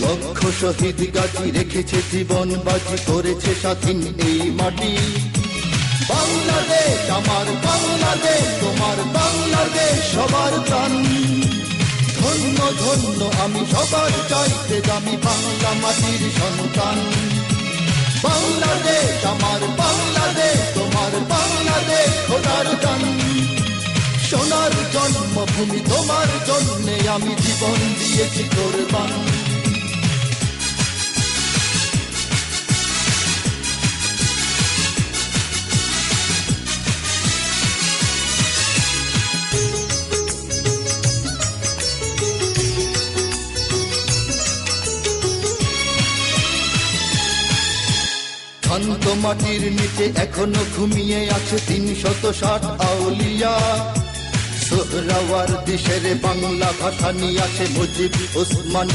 লক্ষ শহীদ গাজী রেখেছে জীবন বাজি, করেছে স্বাধীন এই মাটি। বাংলাদেশ আমার বাংলাদেশ, তোমার বাংলাদেশ সবার প্রাণ। ধন্য ধন্য আমি সবার চাইতে দামি বাংলা মাটির সন্তান। বাংলাদেশ আমার বাংলাদেশ, তোমার বাংলাদেশ খোদার দান। সোনার জন্মভূমি তোমার জন্যে আমি জীবন দিয়েছি কোরবান। শান্ত মাটির নিচে এখনো ঘুমিয়ে আছে ৩৬০ আউলিয়া। সোহরাওয়ার্দী শেরে বাংলা ভাষা নিয়ে আছে মুজিব ওসমানী।